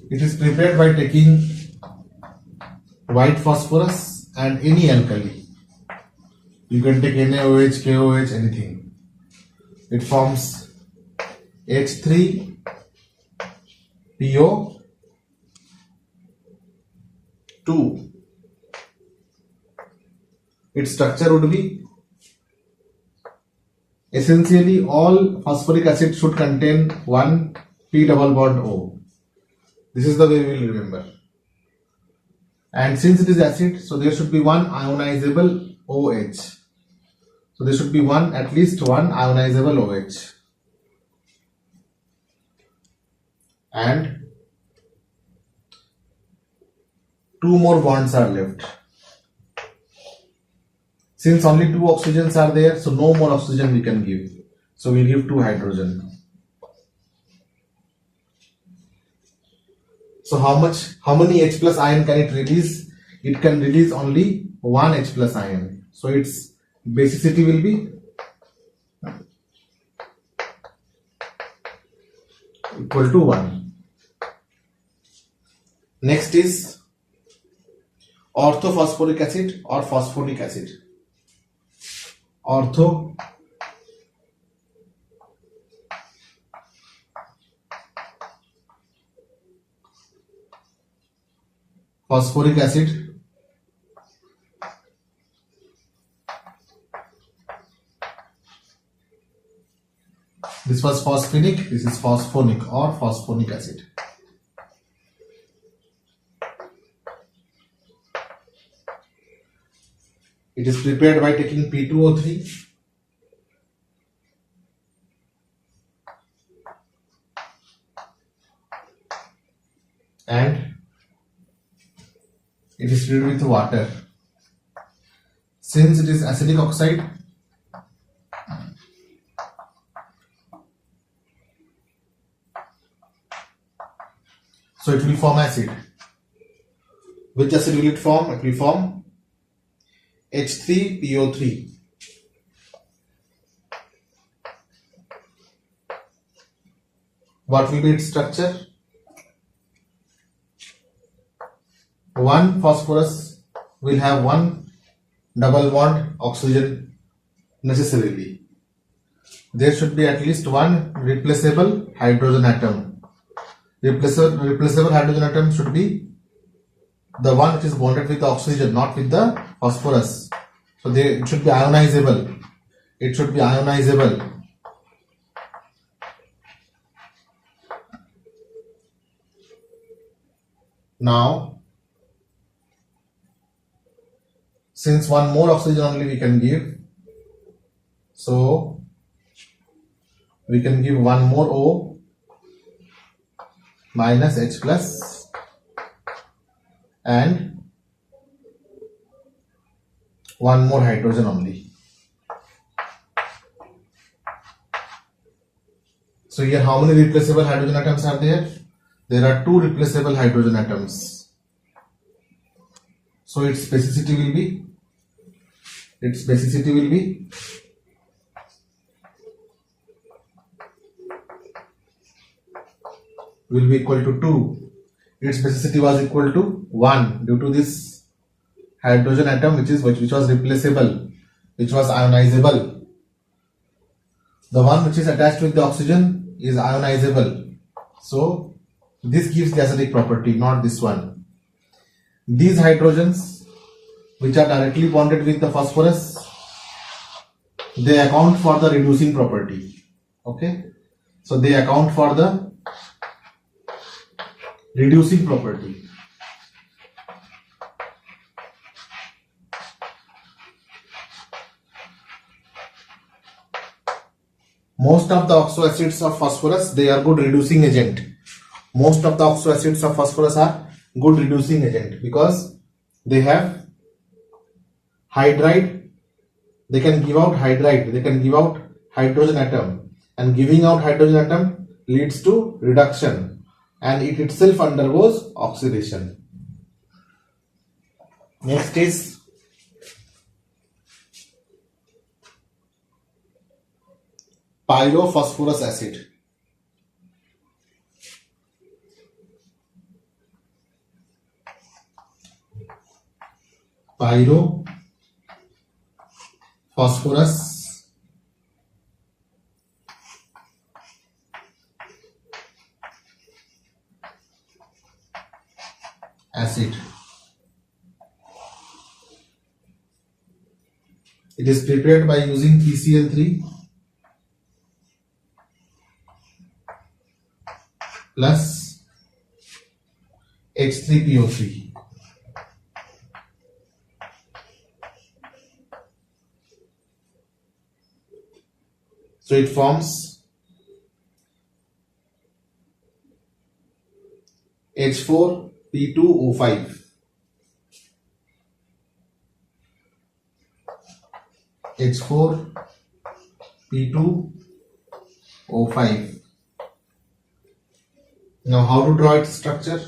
It is prepared by taking white phosphorus and any alkali. You can take NaOH, KOH, anything. It forms H3PO2. Its structure would be, essentially all phosphoric acid should contain one P double bond O. This is the way we will remember. And since it is acid, so there should be one ionizable OH. So there should be at least one ionizable OH. And two more bonds are left. Since only two oxygens are there, so no more oxygen we can give. So we give two hydrogen. So how many H plus ion can it release? It can release only one H plus ion. So its basicity will be equal to 1. Next is orthophosphoric acid or phosphoric acid. Phosphoric acid. This was phosphinic, this is phosphonic or phosphonic acid. It is prepared by taking P2O3 and it is treated with water. Since it is acidic oxide, so it will form acid. Which acid will it form? It will form H3PO3. What will be its structure? One phosphorus will have one double bond oxygen necessarily. There should be at least one replaceable hydrogen atom. Replaceable hydrogen atom should be the one which is bonded with the oxygen, not with the phosphorus. So it should be ionizable. It should be ionizable. Now, since one more oxygen only we can give, so we can give one more O minus H plus and one more hydrogen only. So here how many replaceable hydrogen atoms are there? There are two replaceable hydrogen atoms. So its basicity will be equal to 2. Its basicity was equal to 1 due to this hydrogen atom which was replaceable, which was ionizable. The one which is attached with the oxygen is ionizable. So this gives the acidic property, not this one. These hydrogens which are directly bonded with the phosphorus, they account for the reducing property. Okay, so they account for the reducing property. Most of the oxoacids of phosphorus, they are good reducing agent. Most of the oxoacids of phosphorus are good reducing agent because they have hydride. They can give out hydride. They can give out hydrogen atom, and giving out hydrogen atom leads to reduction, and it itself undergoes oxidation. Next is pyrophosphorus acid. pyro phosphorus acid. It is prepared by using PCl3 plus H3PO3. So it forms H4P2O5. H4P2O5. Now how to draw its structure?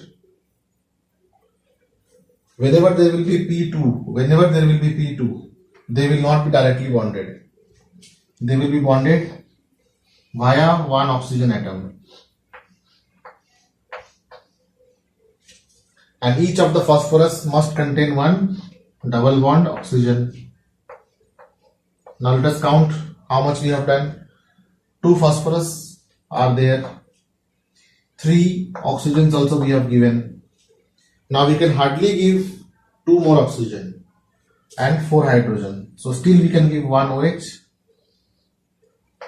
Whenever there will be P2, they will not be directly bonded. They will be bonded via one oxygen atom. And each of the phosphorus must contain one double bond oxygen. Now let us count how much we have done. 2 phosphorus are there. 3 oxygens also we have given. Now we can hardly give 2 more oxygen and 4 hydrogen. So still we can give 1 OH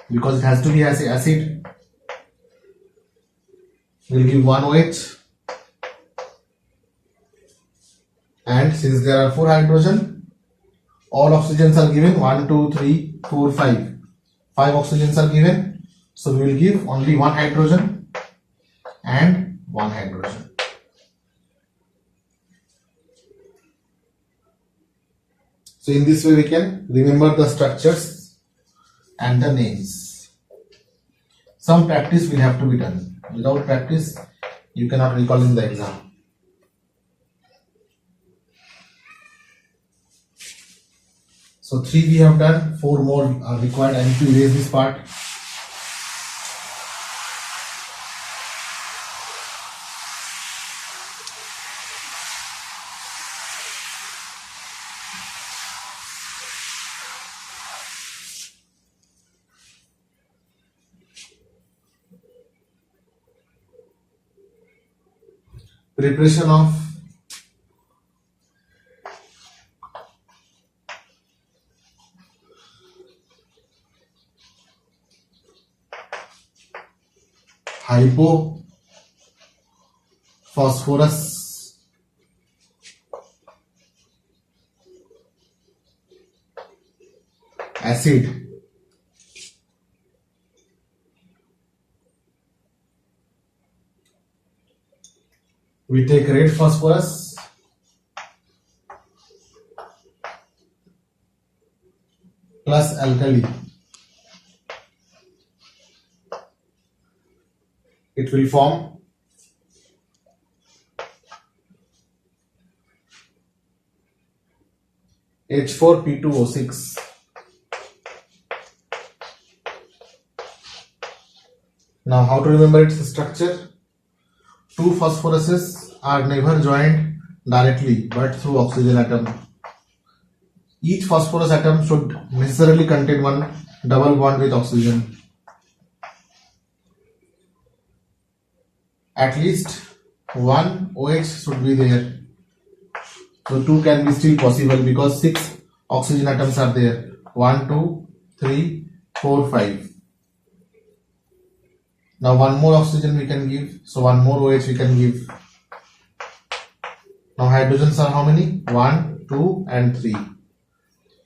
because it has to be as acid. We will give 1 OH, and since there are 4 hydrogen, all oxygens are given. 1, 2, 3, 4, 5. 5 oxygens are given. So we will give only 1 hydrogen and 1 hydrogen. So in this way we can remember the structures and the names. Some practice will have to be done. Without practice, you cannot recall in the exam. So 3 we have done, 4 more are required. I need to erase this part. Preparation of hypophosphorus acid. We take red phosphorus plus alkali. It will form H4P2O6. Now how to remember its structure? 2 phosphoruses are never joined directly but through oxygen atom. Each phosphorus atom should necessarily contain one double bond with oxygen. At least 1 OH should be there. So 2 can be still possible because 6 oxygen atoms are there. 1, 2, 3, 4, 5. Now 1 more oxygen we can give. So 1 more OH we can give. Now hydrogens are how many? 1, 2 and 3.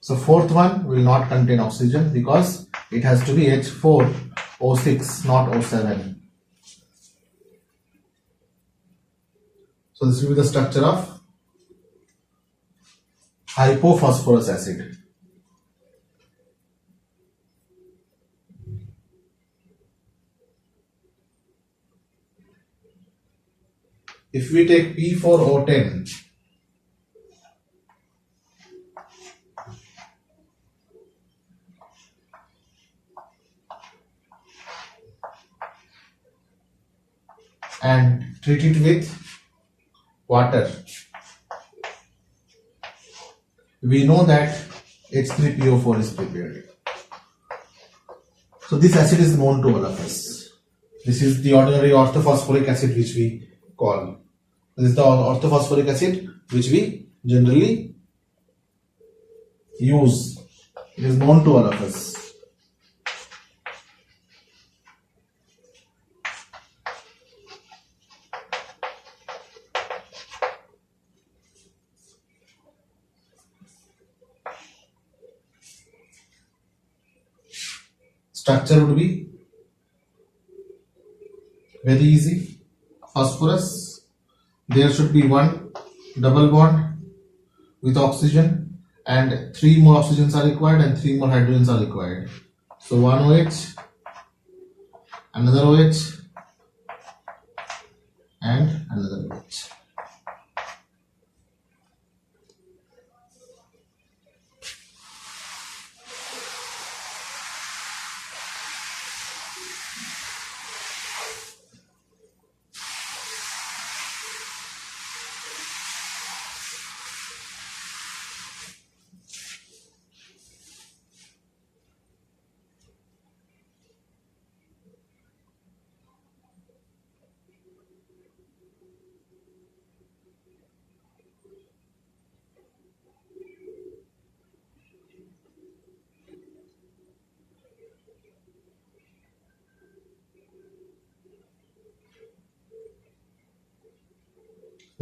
So 4th one will not contain oxygen because it has to be H4O6, not O7. So this will be the structure of hypophosphorus acid. If we take P4O10, and treat it with water, we know that H3PO4 is prepared. So this acid is known to all of us. This is the ordinary orthophosphoric acid which we call. This is the orthophosphoric acid which we generally use. It is known to all of us. Structure would be very easy. Phosphorus, there should be one double bond with oxygen and 3 more oxygens are required and 3 more hydrogens are required. So one OH, another OH and another OH.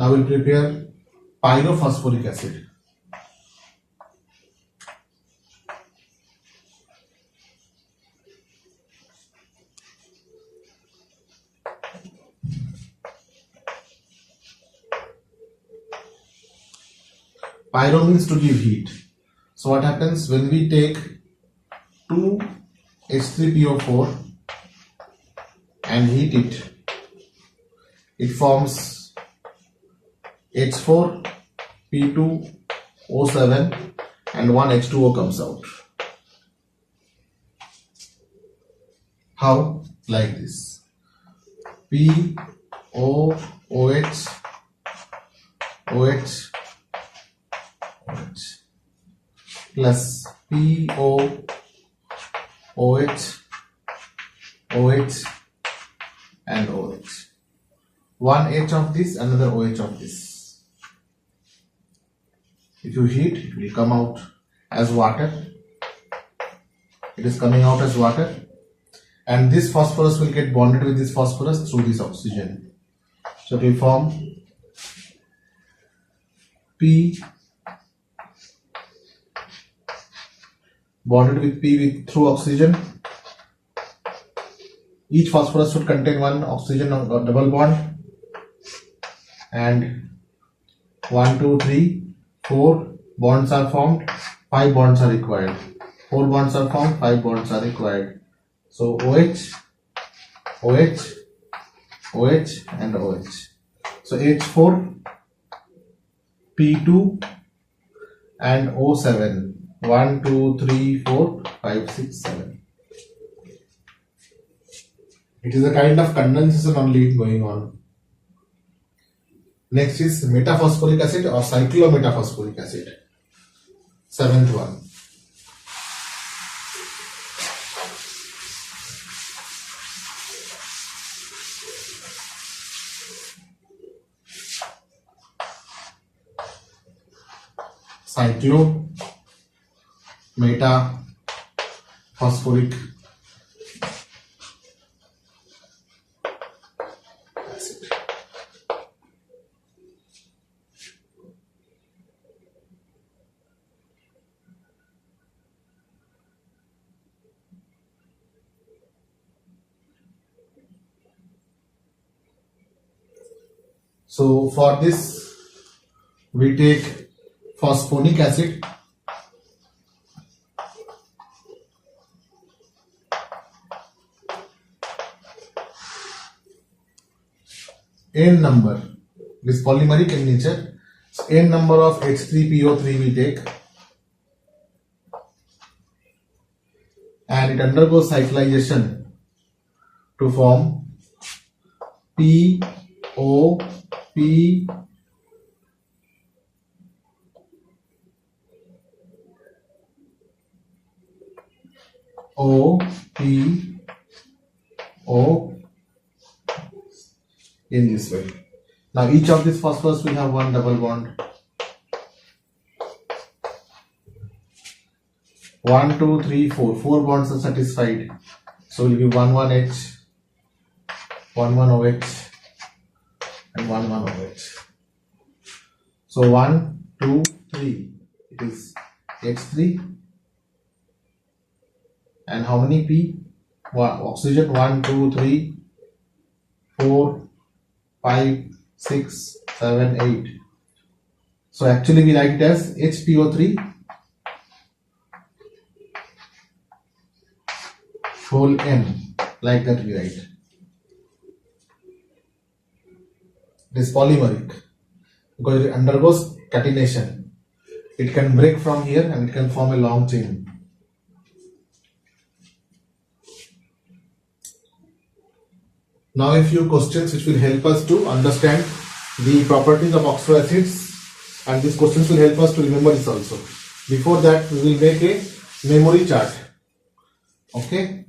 Now we'll prepare pyrophosphoric acid. Pyro means to give heat. So what happens when we take 2 H3PO4 and heat it? It forms H4, P2, O7 and one H2O comes out. How? Like this. P, O, OH, OH, OH plus P, O, OH, OH and OH. One H of this, another OH of this. If you heat, it will come out as water. It is coming out as water. And this phosphorus will get bonded with this phosphorus through this oxygen. So it will form P bonded with P through oxygen. Each phosphorus should contain one oxygen or double bond. And 1, 2, 3, 4 bonds are formed, 5 bonds are required. 4 bonds are formed, 5 bonds are required. So OH, OH, OH and OH. So H4, P2 and O7. 1, 2, 3, 4, 5, 6, 7. It is a kind of condensation only going on. Next is metaphosphoric acid or cyclometaphosphoric acid. 7th one. Cyclometaphosphoric acid. So for this we take phosphonic acid, n number, this polymeric in nature, so n number of H3PO3 we take and it undergoes cyclization to form POP O P O in this way. Now each of these phosphorus will have one double bond. 1, 2, 3, 4. 4 bonds are satisfied. So we'll give 1, 1 H, 1, 1 OH, and 1, 1 OH. So 1, 2, 3. It is H3. And how many P? Oxygen 1, 2, 3, 4, 5, 6, 7, 8. So actually we write it as HPO3 whole M, like that we write. It is polymeric because it undergoes catenation. It can break from here and it can form a long chain. Now a few questions which will help us to understand the properties of oxo acids, and these questions will help us to remember this also. Before that, we will make a memory chart. Okay,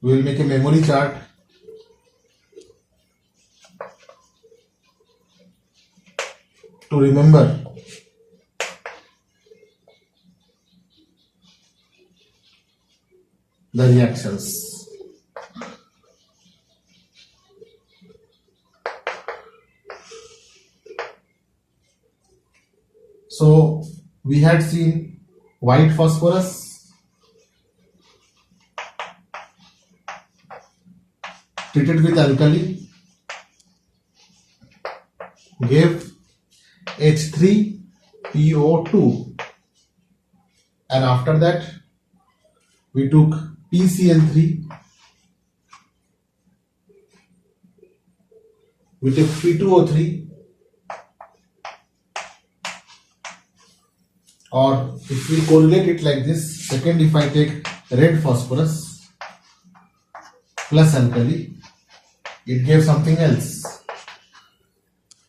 we will make a memory chart. To remember the reactions. So we had seen white phosphorus treated with alkali gave H3PO2, and after that we took PCl3, we took P2O3, or if we correlate it like this, second, if I take red phosphorus plus alkali, it gave something else.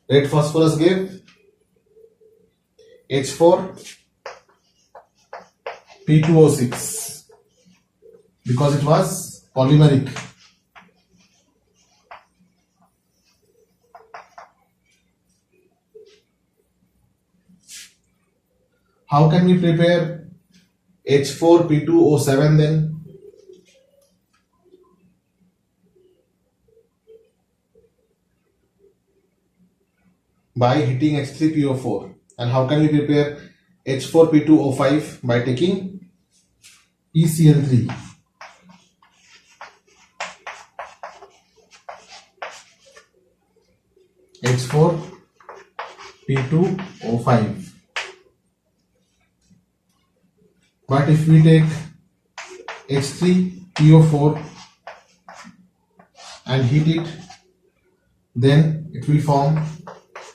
Red phosphorus gave H4P2O6 because it was polymeric. How can we prepare H4P2O7 then? By heating H3PO4. And how can we prepare H4P2O5? By taking PCl3. H4P2O5. But if we take H3PO4 and heat it, then it will form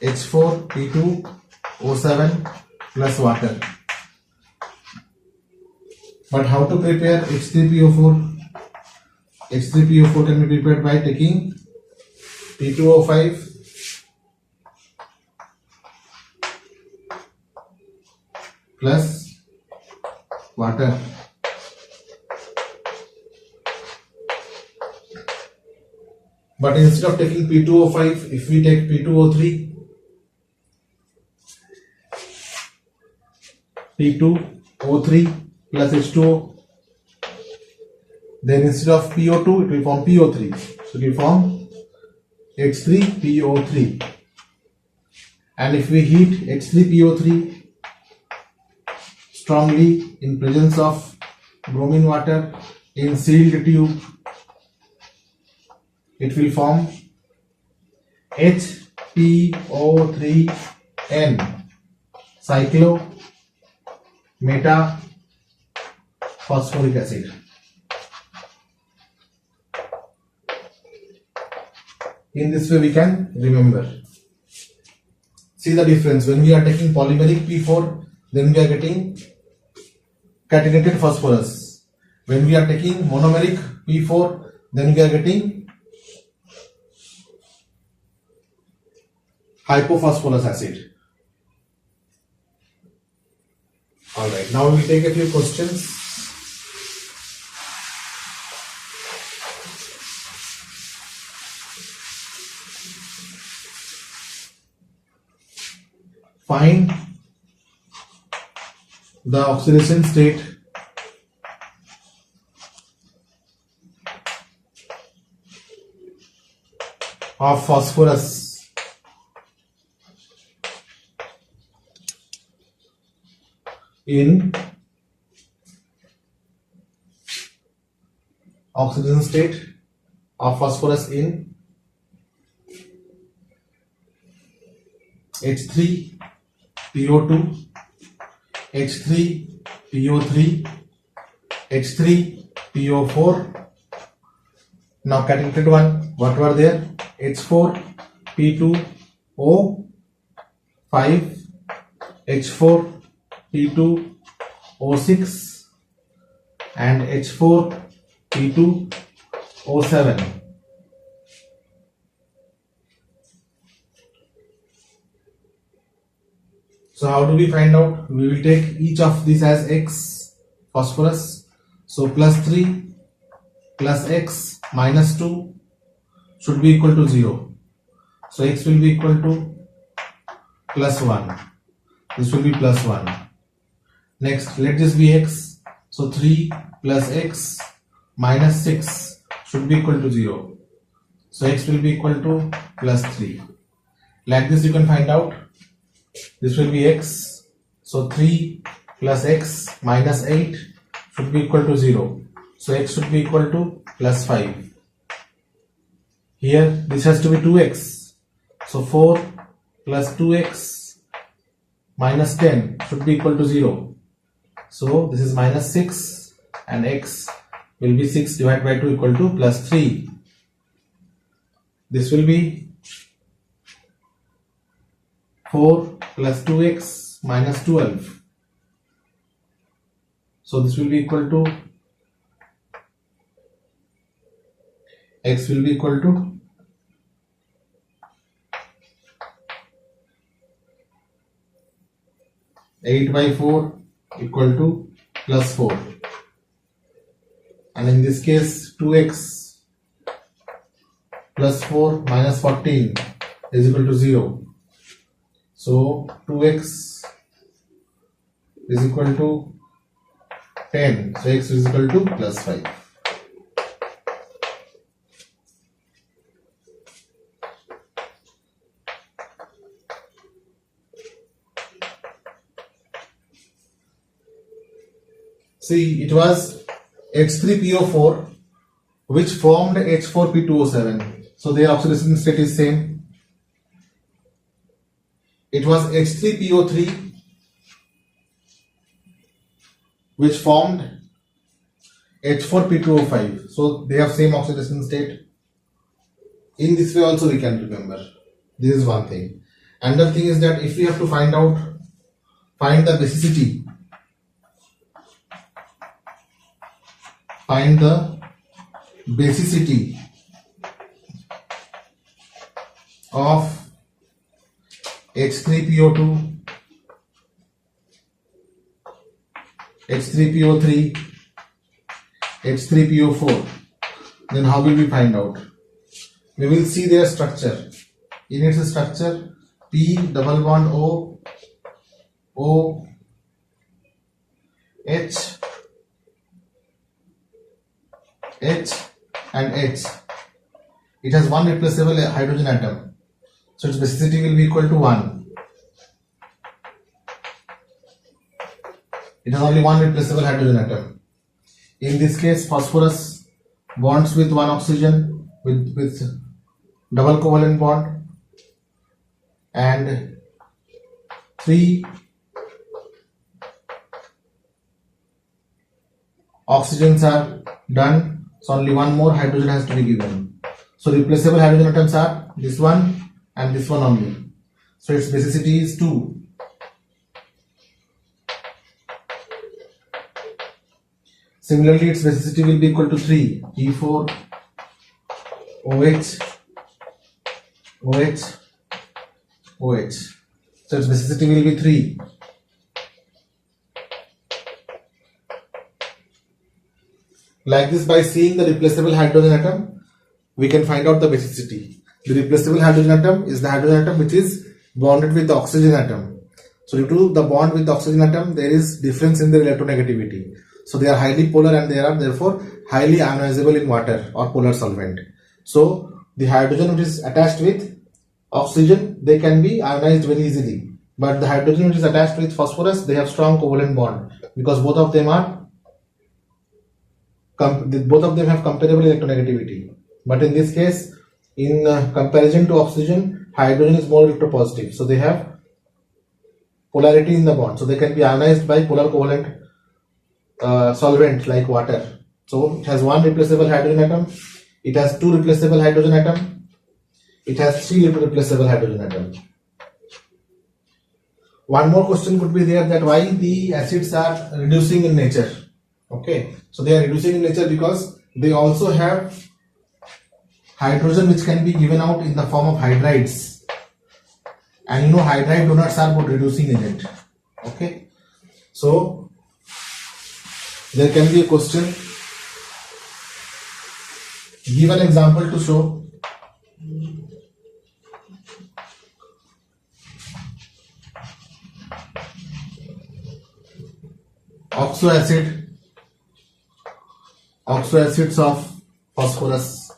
H4P2O7 plus water. But how to prepare H3PO4? H3PO4 can be prepared by taking P2O5 plus water. But instead of taking P2O5, if we take P2O3, P2O3 plus H2O, then instead of PO2, it will form PO3. So it will form H3PO3. And if we heat H3PO3 strongly in presence of bromine water in sealed tube, it will form HPO3N, cyclo-meta-phosphoric acid. In this way we can remember. See the difference. When we are taking polymeric P4, then we are getting catenated phosphorus. When we are taking monomeric P4, then we are getting hypophosphorus acid. Alright, now we will take a few questions. Find the oxidation state of phosphorus in oxidation state of phosphorus in H3PO2, H3PO3, H3PO4. Now category one, what were there? H4P2O5, H4P2O6 and H4P2O7. So how do we find out? We will take each of these as X phosphorus. So plus 3 plus X minus 2 should be equal to 0. So X will be equal to plus 1. This will be plus 1. Next, let this be X. So 3 plus X minus 6 should be equal to 0. So X will be equal to plus 3. Like this you can find out. This will be X. So 3 plus X minus 8 should be equal to 0. So X should be equal to plus 5. Here this has to be 2X. So 4 plus 2X minus 10 should be equal to 0. So this is minus 6 and X will be 6 divided by 2 equal to plus 3. This will be 4 plus 2X minus 12. So this will be equal to, X will be equal to 8 by 4 equal to plus 4. And in this case 2X plus 4 minus 14 is equal to 0. So 2X is equal to 10. So X is equal to plus 5. See, it was H3PO4 which formed H4P2O7. So their oxidation state is same. It was H3PO3 which formed H4P2O5. So they have same oxidation state. In this way also we can remember. This is one thing. Another thing is that if we have to find the basicity, find the basicity of H3PO2, H3PO3, H3PO4, then how will we find out? We will see their structure. In its structure, P double bond O, O, H, H and H. It has one replaceable hydrogen atom. So its basicity will be equal to 1. It has only one replaceable hydrogen atom. In this case, phosphorus bonds with one oxygen with double covalent bond, and 3 oxygens are done. So only one more hydrogen has to be given. So replaceable hydrogen atoms are this one and this one only. So its basicity is 2. Similarly, its basicity will be equal to 3. P4 OH OH OH. So its basicity will be 3. Like this, by seeing the replaceable hydrogen atom, we can find out the basicity. The replaceable hydrogen atom is the hydrogen atom which is bonded with the oxygen atom. So due to the bond with the oxygen atom, there is difference in their electronegativity. So they are highly polar and they are therefore highly ionizable in water or polar solvent. So the hydrogen which is attached with oxygen, they can be ionized very easily. But the hydrogen which is attached with phosphorus, they have strong covalent bond because both of them have comparable electronegativity. But in this case, in comparison to oxygen, hydrogen is more electropositive. So they have polarity in the bond. So they can be ionized by polar covalent solvent like water. So it has one replaceable hydrogen atom, it has two replaceable hydrogen atom, it has three replaceable hydrogen atom. One more question could be there, that why the acids are reducing in nature. Okay, so they are reducing in nature because they also have hydrogen which can be given out in the form of hydrides, and you know hydride donuts are both reducing agent. Okay, so there can be a question, give an example to show. Oxoacids of phosphorus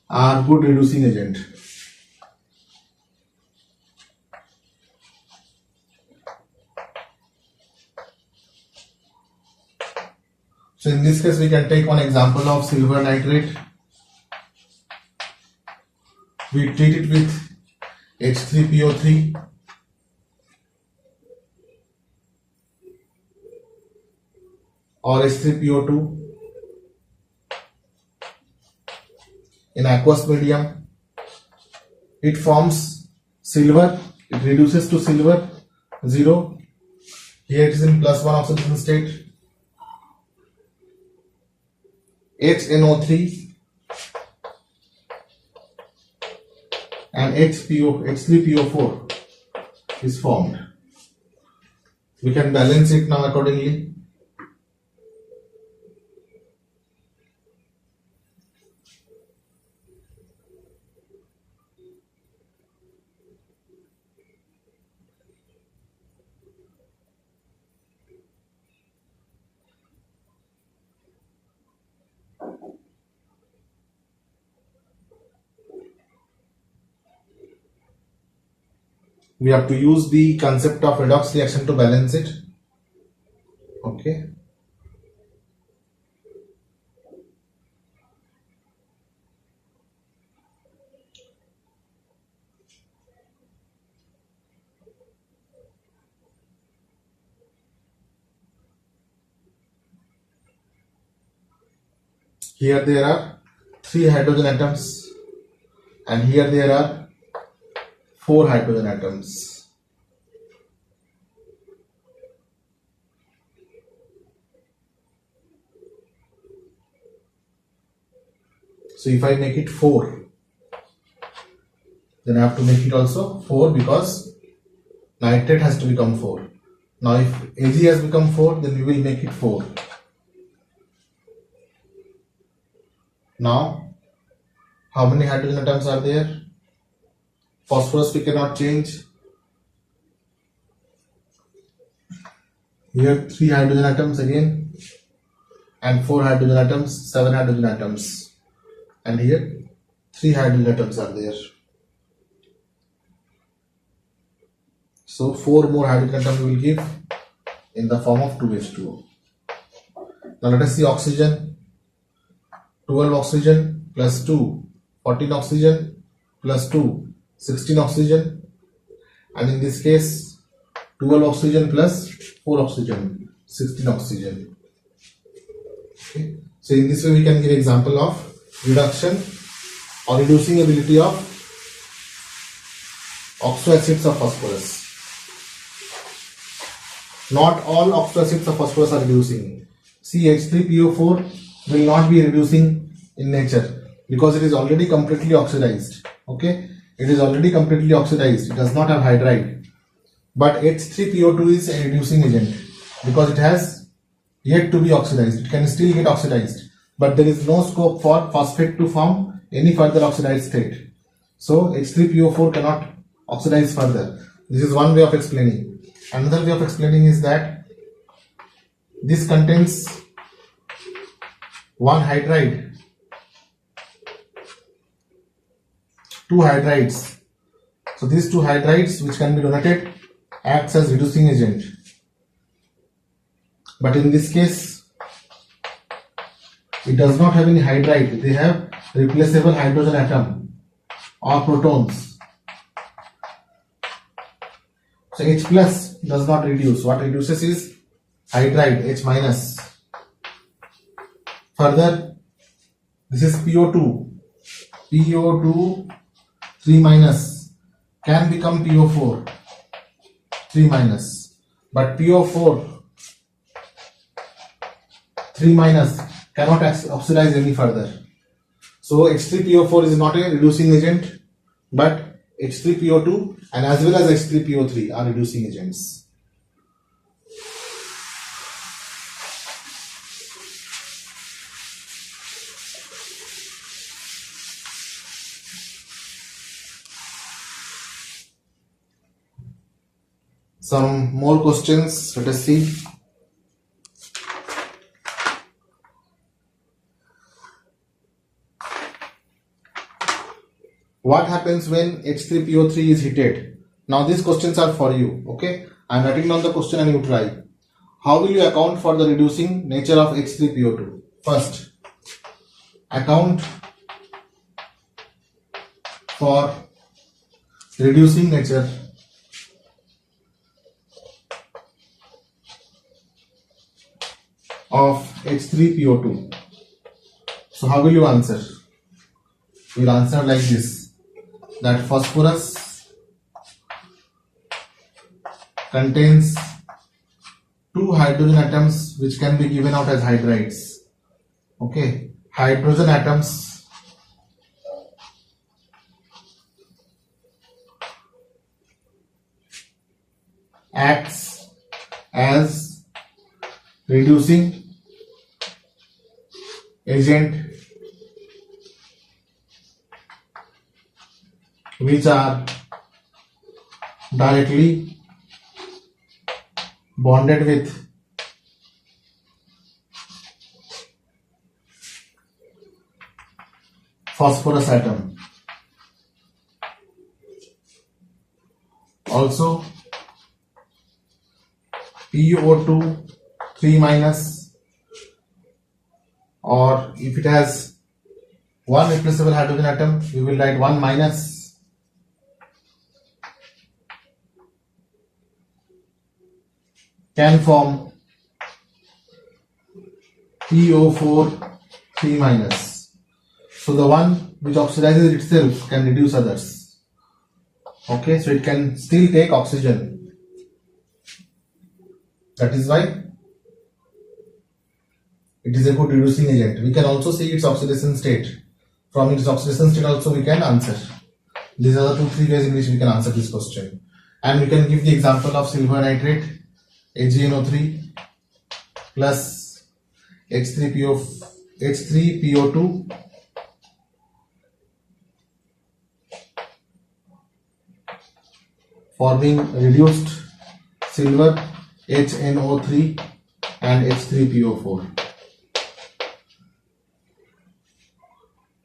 are good reducing agent. So in this case we can take one example of silver nitrate. We treat it with H3PO3 or H3PO2 in aqueous medium. It forms silver, it reduces to silver 0. Here it is in +1 oxidation state. HNO3 and H3PO4 is formed. We can balance it now accordingly. We have to use the concept of redox reaction to balance it. Okay. Here there are 3 hydrogen atoms and here there are 4 hydrogen atoms. So if I make it 4, then I have to make it also 4 because nitrate has to become 4. Now if Ag has become 4, then we will make it 4. Now how many hydrogen atoms are there? Phosphorus we cannot change. Here 3 hydrogen atoms again and 4 hydrogen atoms, 7 hydrogen atoms, and here 3 hydrogen atoms are there. So 4 more hydrogen atoms we will give in the form of 2H2O. Now let us see oxygen. 12 oxygen plus 2, 14 oxygen plus 2, 16 oxygen, and in this case 12 oxygen plus 4 oxygen, 16 oxygen. Okay. So in this way we can give example of reduction or reducing ability of oxoacids of phosphorus. Not all oxoacids of phosphorus are reducing. See, H3PO4 will not be reducing in nature because it is already completely oxidized. Okay, it is already completely oxidized. It does not have hydride. But H3PO2 is a reducing agent because it has yet to be oxidized. It can still get oxidized, but there is no scope for phosphate to form any further oxidized state. So H3PO4 cannot oxidize further. This is one way of explaining. Another way of explaining is that this contains one hydride, two hydrides. So these two hydrides which can be donated acts as reducing agent. But in this case, it does not have any hydride. They have replaceable hydrogen atom or protons. So H plus does not reduce. What reduces is hydride, H minus. Further, this is PO2. PO2 3 minus can become PO4 3 minus. But PO4 3 minus cannot oxidize any further. So H3PO4 is not a reducing agent, but H3PO2 and as well as H3PO3 are reducing agents. Some more questions, let us see. What happens when H3PO3 is heated? Now these questions are for you, okay? I am writing down the question and you try. How will you account for the reducing nature of H3PO2? First, account for reducing nature of H3PO2. So how will you answer? You will answer like this, that phosphorus contains two hydrogen atoms which can be given out as hydrides. Okay, hydrogen atoms acts as reducing agent which are directly bonded with phosphorus atom. Also PO2 3 minus, or if it has one replaceable hydrogen atom, we will write 1 minus, can form PO4 3 minus. So the one which oxidizes itself can reduce others. Okay, so it can still take oxygen. That is why it is a good reducing agent. We can also see its oxidation state. From its oxidation state also we can answer. These are the 2-3 ways in which we can answer this question. And we can give the example of silver nitrate, AgNO3 plus H3PO2 forming reduced silver, HNO3 and H3PO4.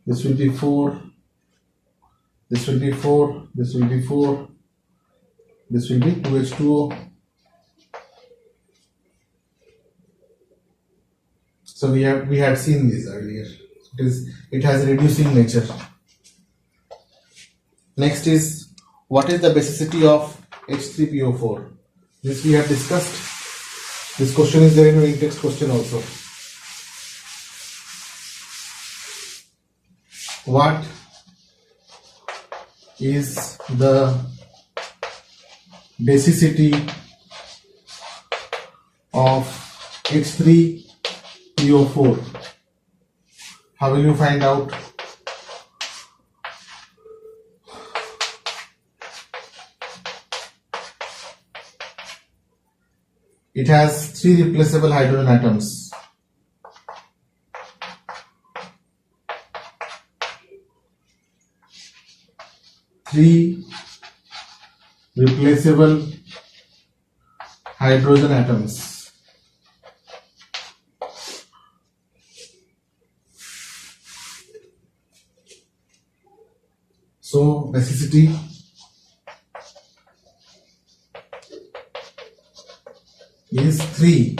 This will be 4, this will be 4, this will be 4, this will be 2H2O. So we had seen this earlier. It has reducing nature. Next is, what is the basicity of H3PO4? This we have discussed. This question is there in your text question also. What is the basicity of H3PO4? How will you find out? It has 3 replaceable hydrogen atoms. three replaceable hydrogen atoms. So basicity is 3.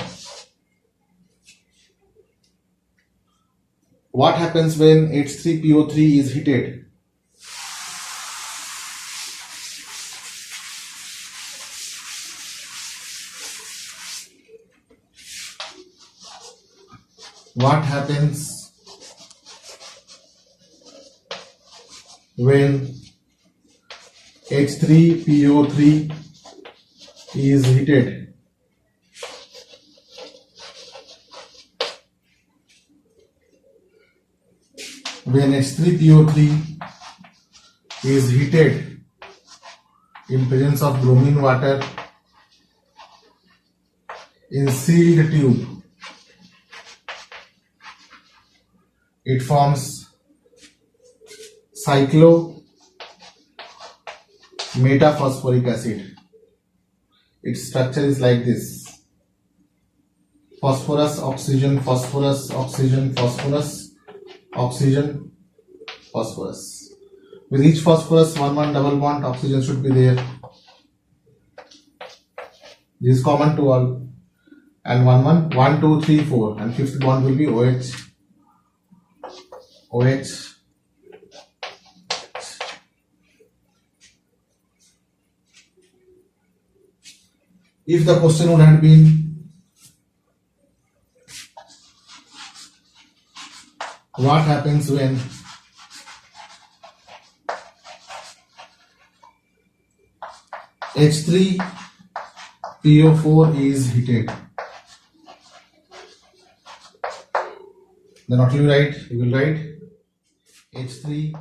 What happens when H3PO3 is heated? What happens when H3PO3 is heated? When H3PO3 is heated in presence of bromine water in sealed tube, it forms cyclometphosphoric acid. Its structure is like this: phosphorus, oxygen, phosphorus, oxygen, phosphorus, oxygen, phosphorus. With each phosphorus, one double bond oxygen should be there. This is common to all. And 1, 2, 3, 4, and fifth bond will be OH. OH. If the question would have been, what happens when H3PO4 is heated? Then what will you write? You will write H3